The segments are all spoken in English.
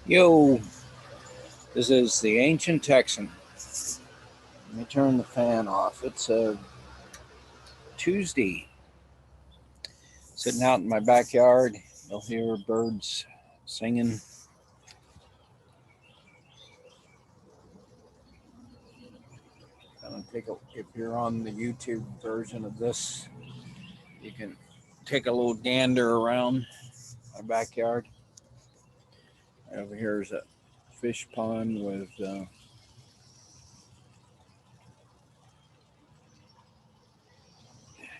Yo, this is the Ancient Texan. Let me turn the fan off. It's a Tuesday. Sitting out in my backyard. You'll hear birds singing. If you're on the YouTube version of this, you can take a little gander around my backyard. Right over here is a fish pond with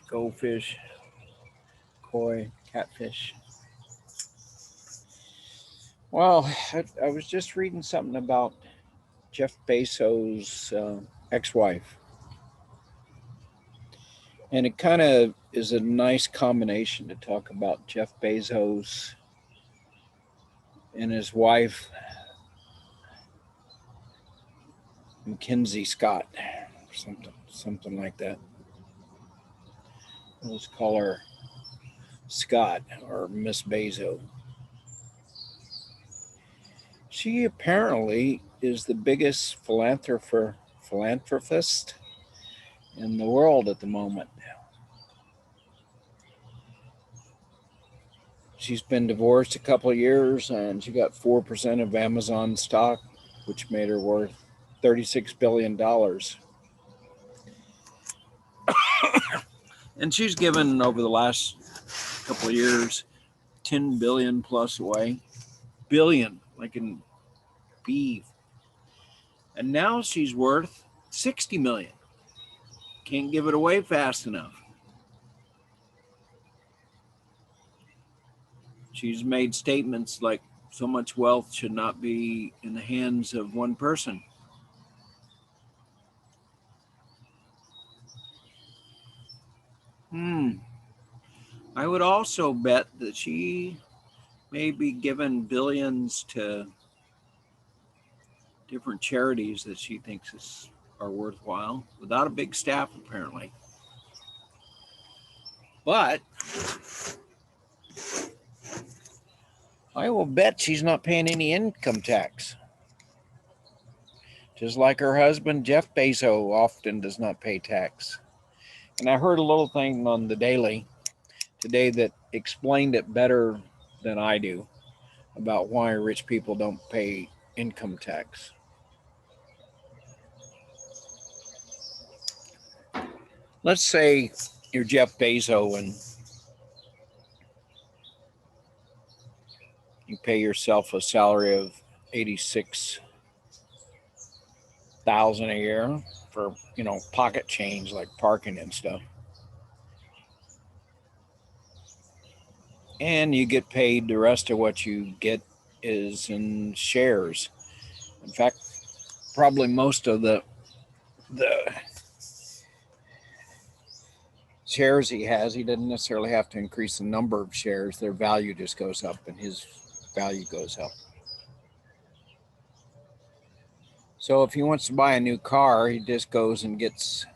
goldfish, koi, catfish. Well, I was just reading something about Jeff Bezos' ex-wife, and it kind of is a nice combination to talk about Jeff Bezos and his wife, Scot, or something like that. Let's call her Scott or Miss Bezos. She apparently is the biggest philanthropist in the world at the moment. She's been divorced a couple of years and she got 4% of Amazon stock, which made her worth $36 billion. And she's given over the last couple of years 10 billion plus away. Billion, like in beef. And now she's worth 60 million. Can't give it away fast enough. She's made statements like so much wealth should not be in the hands of one person. I would also bet that she may be given billions to different charities that she thinks are worthwhile without a big staff, apparently. But I will bet she's not paying any income tax. Just like her husband, Jeff Bezos, often does not pay tax. And I heard a little thing on the Daily today that explained it better than I do about why rich people don't pay income tax. Let's say you're Jeff Bezos and you pay yourself a salary of 86,000 a year for pocket change like parking and stuff, and you get paid the rest of what you get is in shares. In fact, probably most of the shares he has, he doesn't necessarily have to increase the number of shares. Their value just goes up, and his value goes up. So if he wants to buy a new car, he just goes and gets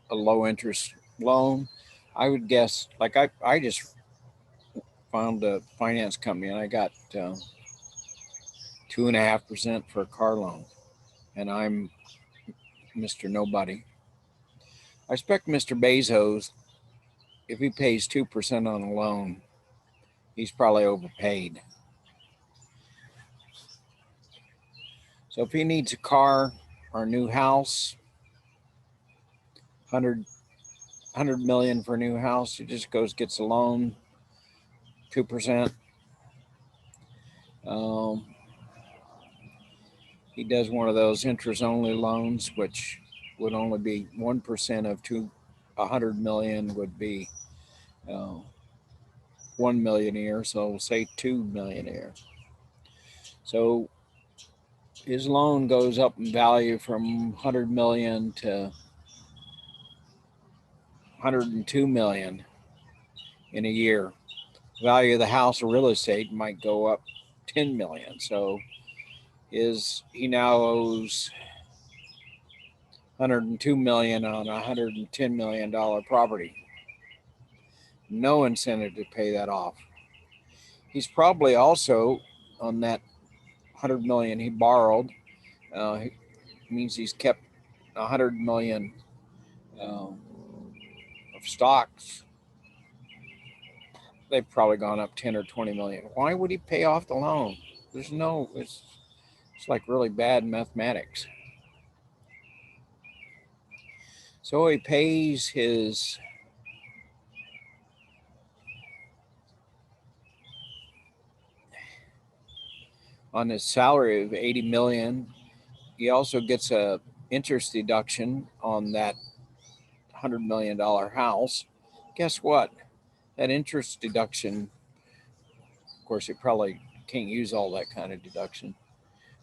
a low interest loan. I would guess, like I just found a finance company and I got 2.5% for a car loan, and I'm Mr. Nobody. I expect Mr. Bezos, if he pays 2% on a loan, he's probably overpaid. So if he needs a car or a new house, 100 million for a new house, he just goes gets a loan, 2%. Um, he does one of those interest only loans, which would only be 1% of 100 million would be uh, 1 million a year. So we'll say 2 million a year. So his loan goes up in value from 100 million to 102 million in a year. The value of the house or real estate might go up 10 million. So he now owes 102 million on a $110 million property. No incentive to pay that off. He's probably also on that 100 million he borrowed. It means he's kept 100 million uh, of stocks. They've probably gone up 10 or 20 million. Why would he pay off the loan? There's no, it's like really bad mathematics. So he pays his on his salary of 80 million. He also gets a interest deduction on that $100 million house. Guess what? That interest deduction, of course, he probably can't use all that kind of deduction,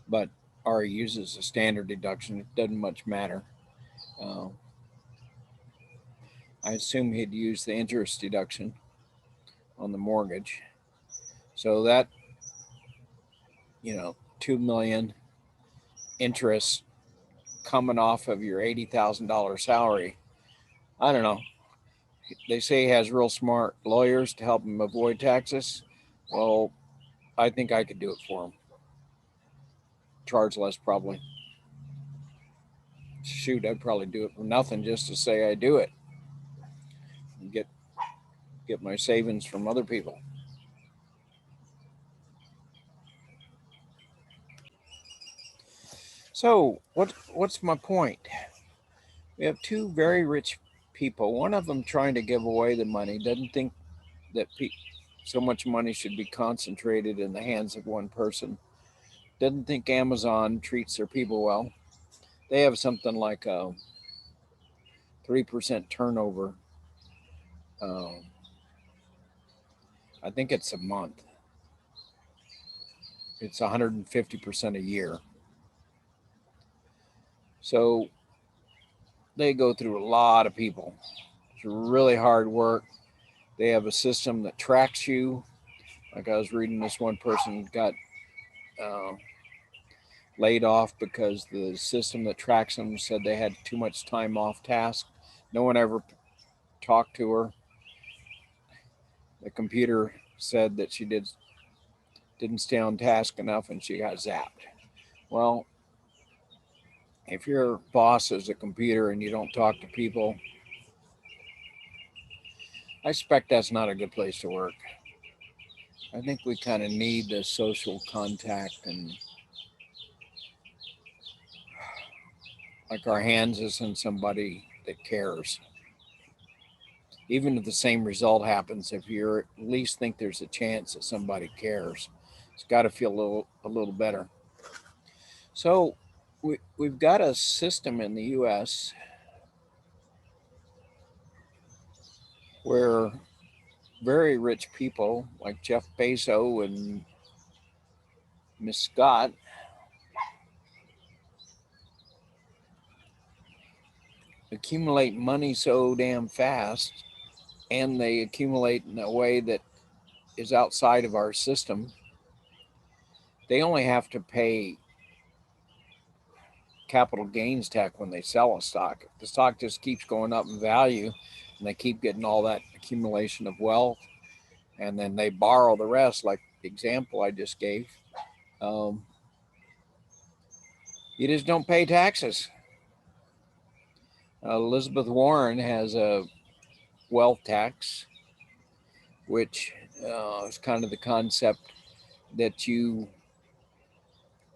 but or he uses a standard deduction. It doesn't much matter. Uh, I assume he'd use the interest deduction on the mortgage. So that, 2 million interest coming off of your $80,000 salary. I don't know. They say he has real smart lawyers to help him avoid taxes. Well, I think I could do it for him. Charge less, probably. Shoot, I'd probably do it for nothing just to say I do it and get my savings from other people. So what's my point? We have two very rich people. One of them trying to give away the money doesn't think that so much money should be concentrated in the hands of one person. Doesn't think Amazon treats their people well. They have something like a 3% turnover. Uh, I think it's a month. It's 150% a year. So they go through a lot of people. It's really hard work. They have a system that tracks you. Like I was reading, this one person got uh, laid off because the system that tracks them said they had too much time off task. No one ever talked to her. The computer said that she didn't stay on task enough and she got zapped. Well, if your boss is a computer and you don't talk to people, I suspect that's not a good place to work. I think we kind of need the social contact and like our hands is in somebody that cares. Even if the same result happens, if you at least think there's a chance that somebody cares, it's got to feel a little better. So we've got a system in the U.S. where very rich people like Jeff Bezos and Miss Scott accumulate money so damn fast, and they accumulate in a way that is outside of our system. They only have to pay capital gains tax when they sell a stock. If the stock just keeps going up in value and they keep getting all that accumulation of wealth, and then they borrow the rest, like the example I just gave, um, you just don't pay taxes. Elizabeth Warren has a wealth tax, which is kind of the concept that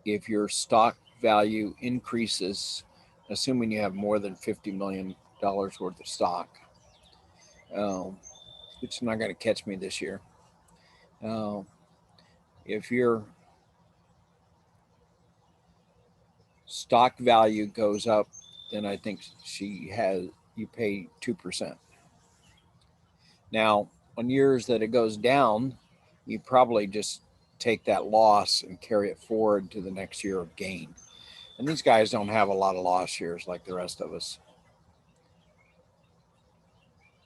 if your stock value increases, assuming you have more than $50 million worth of stock, um, which is not going to catch me this year. Uh, if your stock value goes up, then I think you pay 2%. Now, on years that it goes down, you probably just take that loss and carry it forward to the next year of gain. And these guys don't have a lot of loss years like the rest of us.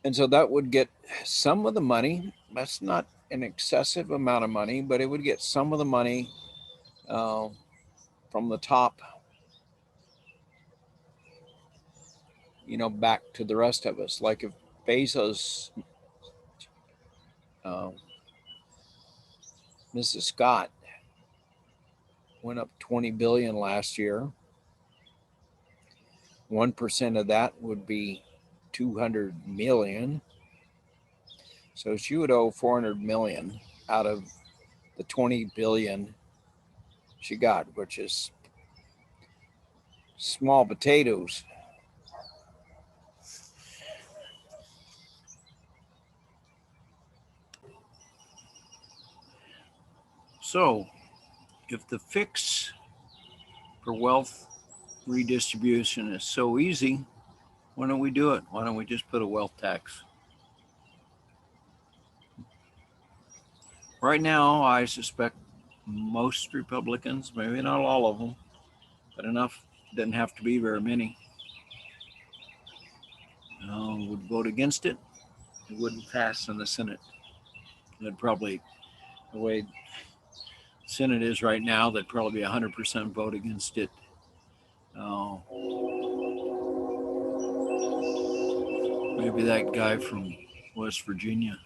And so that would get some of the money. That's not an excessive amount of money, but it would get some of the money uh, from the top, back to the rest of us. Like if Bezos, uh, Mrs. Scott, went up 20 billion last year. 1% of that would be 200 million. So she would owe 400 million out of the 20 billion she got, which is small potatoes. So, if the fix for wealth redistribution is so easy, why don't we do it? Why don't we just put a wealth tax? Right now, I suspect most Republicans, maybe not all of them, but enough, didn't have to be very many, would vote against it. It wouldn't pass in the Senate. It'd probably, the way the Senate is right now, they'd probably be 100% vote against it. Maybe that guy from West Virginia,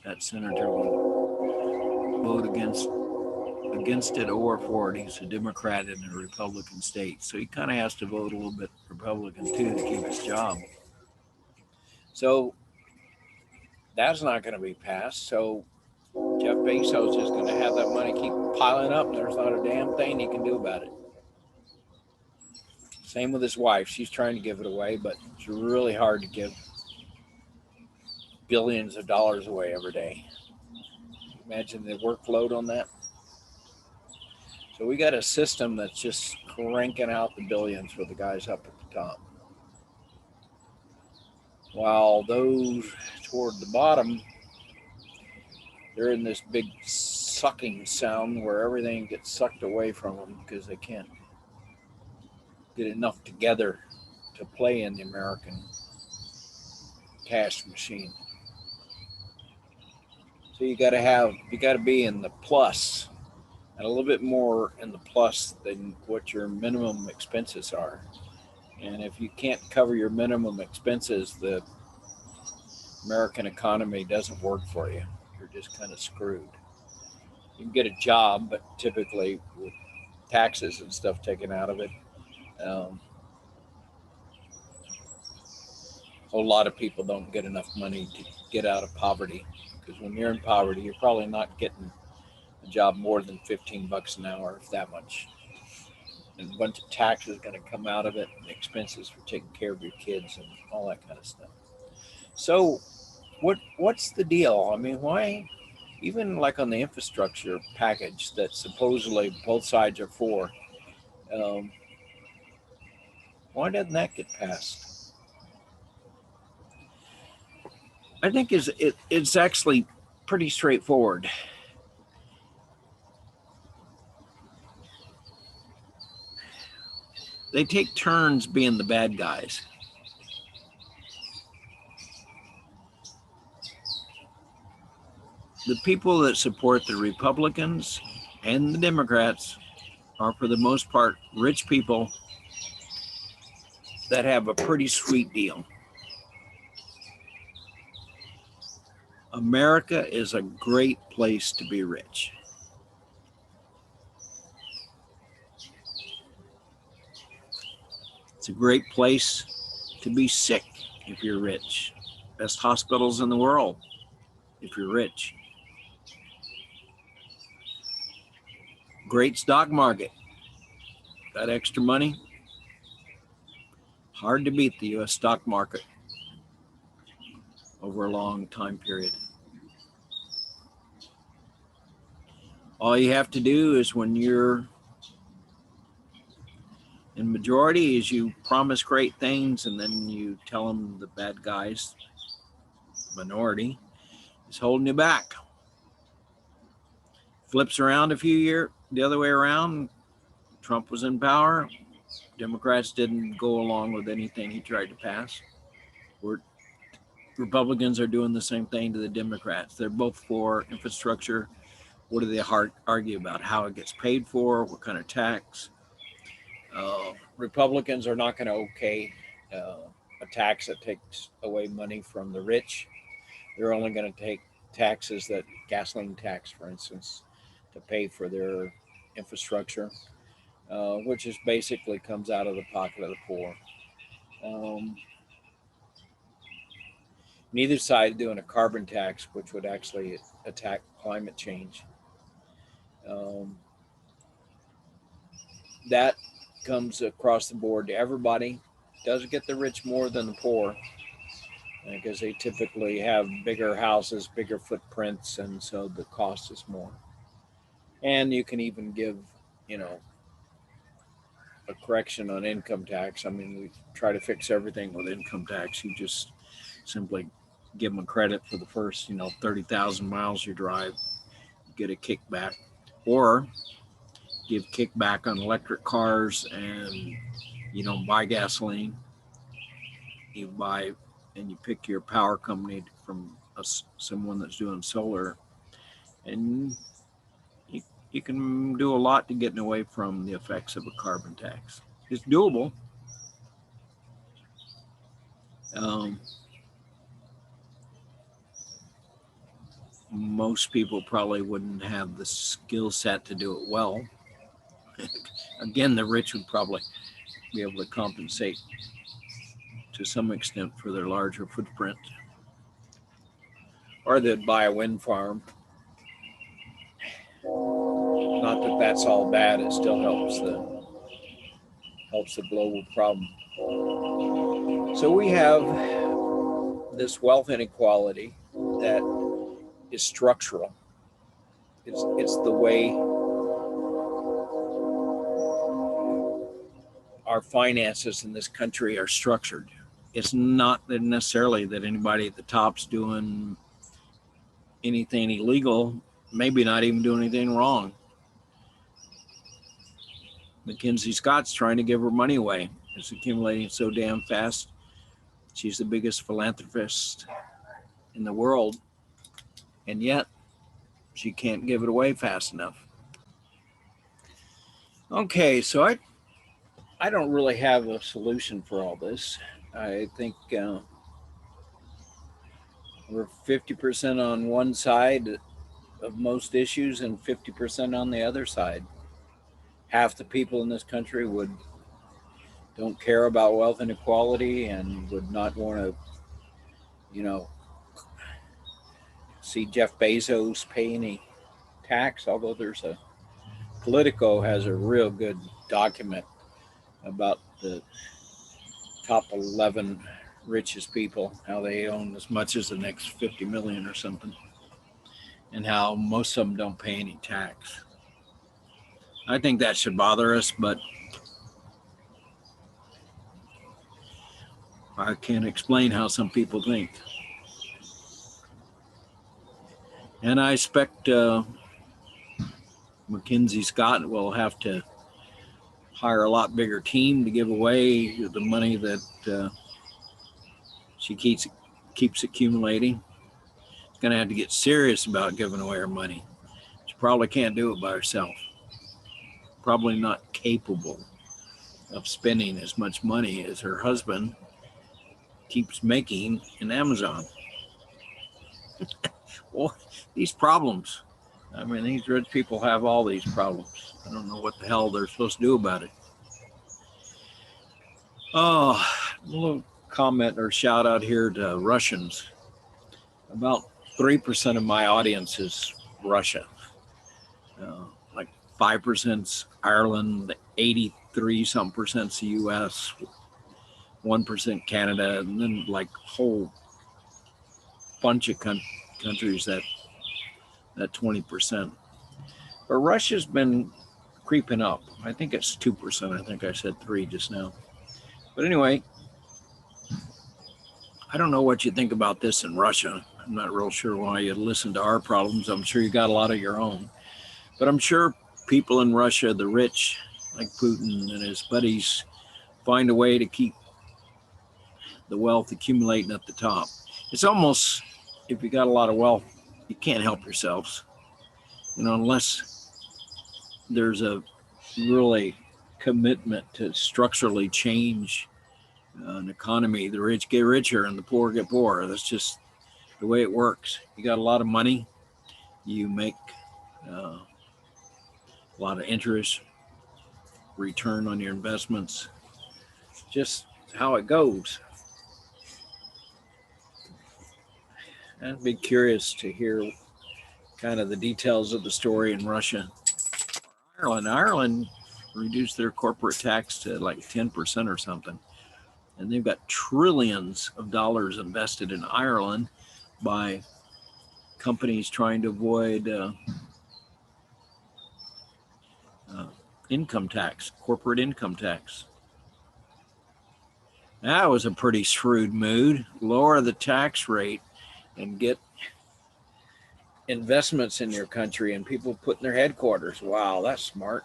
that senator, would vote against it or for it. He's a Democrat in a Republican state, so he kind of has to vote a little bit Republican too to keep his job. So that's not going to be passed. So Jeff Bezos is going to have that money keep piling up, and there's not a damn thing he can do about it. Same with his wife. She's trying to give it away, but it's really hard to give billions of dollars away every day. Imagine the workload on that. So we got a system that's just cranking out the billions for the guys up at the top, while those toward the bottom, they're in this big sucking sound where everything gets sucked away from them because they can't get enough together to play in the American cash machine. So you got to be in the plus, and a little bit more in the plus than what your minimum expenses are. And if you can't cover your minimum expenses, the American economy doesn't work for you. You're just kind of screwed. You can get a job, but typically with taxes and stuff taken out of it, um, a lot of people don't get enough money to get out of poverty. Because when you're in poverty, you're probably not getting a job more than 15 bucks an hour, if that much. And a bunch of taxes going to come out of it, and expenses for taking care of your kids and all that kind of stuff. So, what's the deal? I mean, why? Even like on the infrastructure package that supposedly both sides are for, um, why doesn't that get passed? I think it's actually pretty straightforward. They take turns being the bad guys. The people that support the Republicans and the Democrats are, for the most part, rich people that have a pretty sweet deal. America is a great place to be rich. It's a great place to be sick if you're rich. Best hospitals in the world if you're rich. Great stock market. Got extra money? Hard to beat the U.S. stock market over a long time period. All you have to do is, when you're in majority, is you promise great things and then you tell them the bad guys, minority, is holding you back. Flips around a few years, the other way around. Trump was in power. Democrats didn't go along with anything he tried to pass. Republicans are doing the same thing to the Democrats. They're both for infrastructure. What do they argue about? How it gets paid for, what kind of tax. Republicans are not going to okay a tax that takes away money from the rich. They're only going to take taxes, that gasoline tax, for instance, to pay for their infrastructure, which is basically comes out of the pocket of the poor. Um, Neither side doing a carbon tax, which would actually attack climate change. Um, that comes across the board to everybody. Doesn't get the rich more than the poor because they typically have bigger houses, bigger footprints, and so the cost is more. And you can even give, you know, a correction on income tax. I mean, we try to fix everything with income tax. You just simply give them a credit for the first, 30,000 miles you drive, you get a kickback, or give kickback on electric cars, and you don't buy gasoline. You buy and you pick your power company from someone that's doing solar, and you, you can do a lot to getting away from the effects of a carbon tax. It's doable. Um, Most people probably wouldn't have the skill set to do it well. Again, the rich would probably be able to compensate to some extent for their larger footprint, or they'd buy a wind farm. Not that that's all bad; it still helps the global problem. So we have this wealth inequality that is structural. It's the way our finances in this country are structured. It's not that necessarily that anybody at the top's doing anything illegal, maybe not even doing anything wrong. Mackenzie Scott's trying to give her money away. It's accumulating so damn fast. She's the biggest philanthropist in the world, and yet she can't give it away fast enough. Okay, so I don't really have a solution for all this. I think we're 50% on one side of most issues and 50% on the other side. Half the people in this country don't care about wealth inequality and would not want to, you know, see Jeff Bezos pay any tax. Although Politico has a real good document about the top 11 richest people, how they own as much as the next 50 million or something, and how most of them don't pay any tax. I think that should bother us, but I can't explain how some people think. And I expect Mackenzie Scott will have to hire a lot bigger team to give away the money that she keeps accumulating. She's going to have to get serious about giving away her money. She probably can't do it by herself. Probably not capable of spending as much money as her husband keeps making in Amazon. Well, these problems. I mean, these rich people have all these problems. I don't know what the hell they're supposed to do about it. Oh, a little comment or shout out here to Russians. About 3% of my audience is Russia. Like 5% Ireland, 83 some percent the US, 1% Canada, and then like a whole bunch of countries that 20%. But Russia's been creeping up. I think it's 2%. I think I said 3 just now. But anyway, I don't know what you think about this in Russia. I'm not real sure why you listen to our problems. I'm sure you got a lot of your own. But I'm sure people in Russia, the rich, like Putin and his buddies, find a way to keep the wealth accumulating at the top. It's almost, if you got a lot of wealth, you can't help yourselves. Unless there's a really commitment to structurally change an economy. The rich get richer and the poor get poorer. That's just the way it works. You got a lot of money, you make a lot of interest, return on your investments, just how it goes. I'd be curious to hear kind of the details of the story in Russia. Ireland reduced their corporate tax to like 10% or something. And they've got trillions of dollars invested in Ireland by companies trying to avoid income tax, corporate income tax. That was a pretty shrewd move. Lower the tax rate and get investments in your country and people putting their headquarters. Wow, that's smart.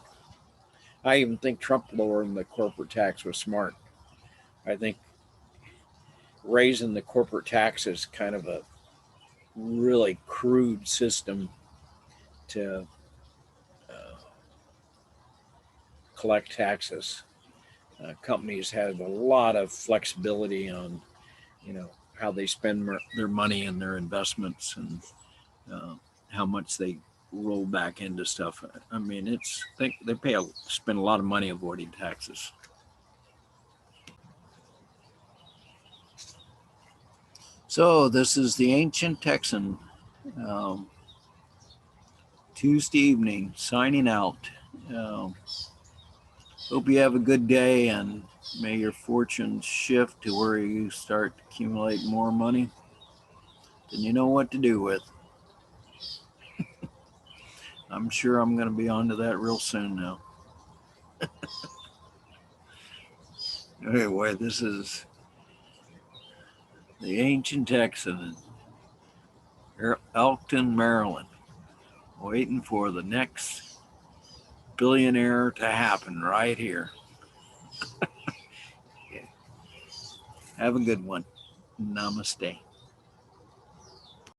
I even think Trump lowering the corporate tax was smart. I think raising the corporate tax is kind of a really crude system to uh, collect taxes. Companies have a lot of flexibility on, how they spend their money and their investments, and uh, how much they roll back into stuff. I mean, they spend a lot of money avoiding taxes. So this is the Ancient Texan, um, Tuesday evening, signing out. Um, Hope you have a good day, and may your fortunes shift to where you start to accumulate more money than you know what to do with. I'm sure I'm going to be onto that real soon now. Anyway, this is the Ancient Texan in Elkton, Maryland, waiting for the next billionaire to happen right here. Have a good one. Namaste.